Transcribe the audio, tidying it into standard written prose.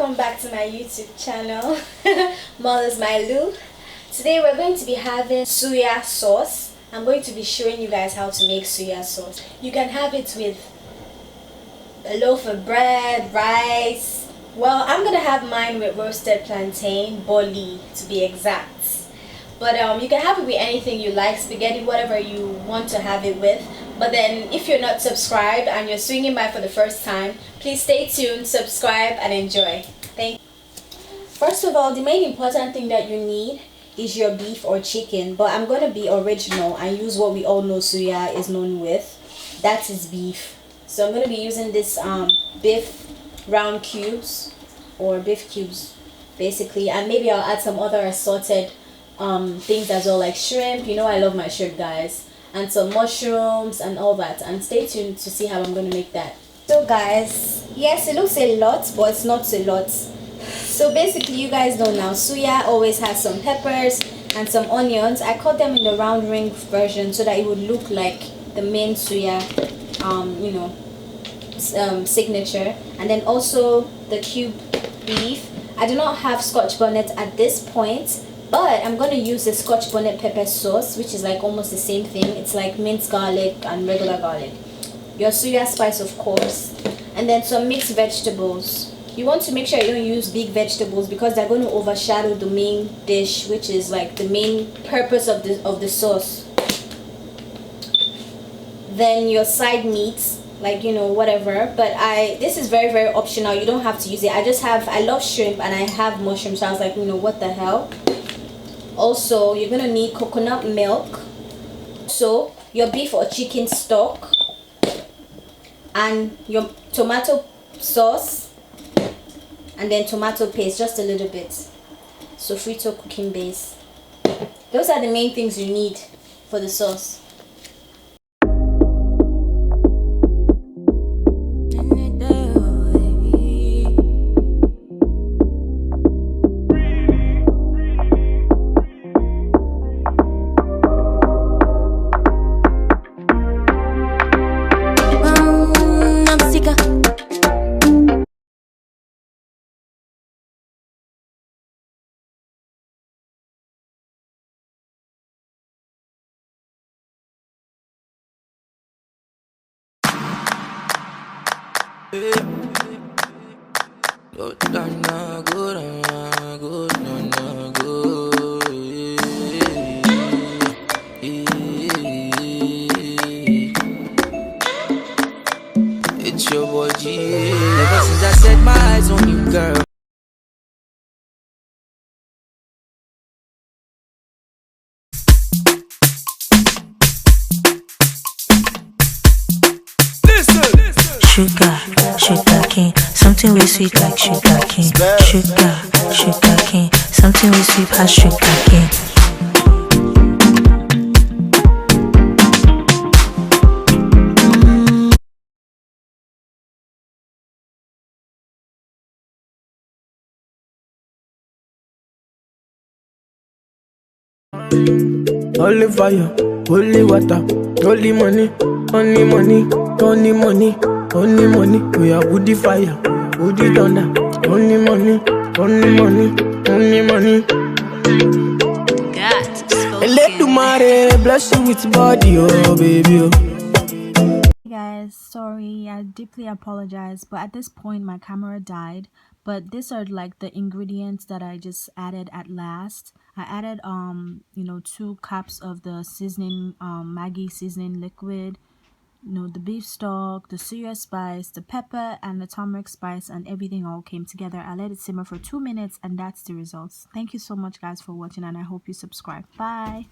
welcome back to my YouTube channel, Molas Milieu. Today we're going to be having suya sauce. I'm going to be showing you guys how to make suya sauce. You can have it with a loaf of bread, rice. Well, I'm gonna have mine with roasted plantain, boli to be exact. But you can have it with anything you like, spaghetti, whatever you want to have it with. But then if you're not subscribed and you're swinging by for the first time, please stay tuned, subscribe and enjoy. Thank you. First of all, the main important thing that you need is your beef or chicken. But I'm going to be original and use what we all know suya is known with. That is beef. So I'm going to be using this beef round cubes or beef cubes basically. And maybe I'll add some other assorted things as well, like shrimp. You know I love my shrimp, guys. And some mushrooms and all that. And stay tuned to see how I'm going to make that. So guys, yes, it looks a lot, but it's not a lot. So basically, you guys know now, suya always has some peppers and some onions. I cut them in the round ring version so that it would look like the main suya signature. And then also the cube beef. I do not have scotch bonnet at this point, but I'm going to use the scotch bonnet pepper sauce, which is like almost the same thing. It's like minced garlic and regular garlic. Your suya spice, of course. And then some mixed vegetables. You want to make sure you don't use big vegetables because they're going to overshadow the main dish, which is like the main purpose of the sauce. Then your side meats, like, you know, whatever. But this is very, very optional. You don't have to use it. I love shrimp and I have mushrooms. So I was like, you know, what the hell? Also, you're going to need coconut milk. So, your beef or chicken stock. And your tomato sauce. And then tomato paste, just a little bit. Sofrito cooking base. Those are the main things you need for the sauce. It's your boy G. Ever since I set my eyes on you, girl. Sugarcane, something we sweet like sugarcane. Sugarcane, something we sweet as sugarcane. Holy fire, holy water, holy money, only money, only money, only money. We are woody fire, woody thunder, only money, only money, only money. Let the mare bless you with body, oh baby. Hey guys, sorry, I deeply apologize, but at this point my camera died. But these are like the ingredients that I just added at last. I added 2 cups of the seasoning, Maggi seasoning liquid, the beef stock, the suya spice, the pepper and the turmeric spice, and everything all came together. I let it simmer for 2 minutes and that's the results. Thank you so much guys for watching and I hope you subscribe. Bye.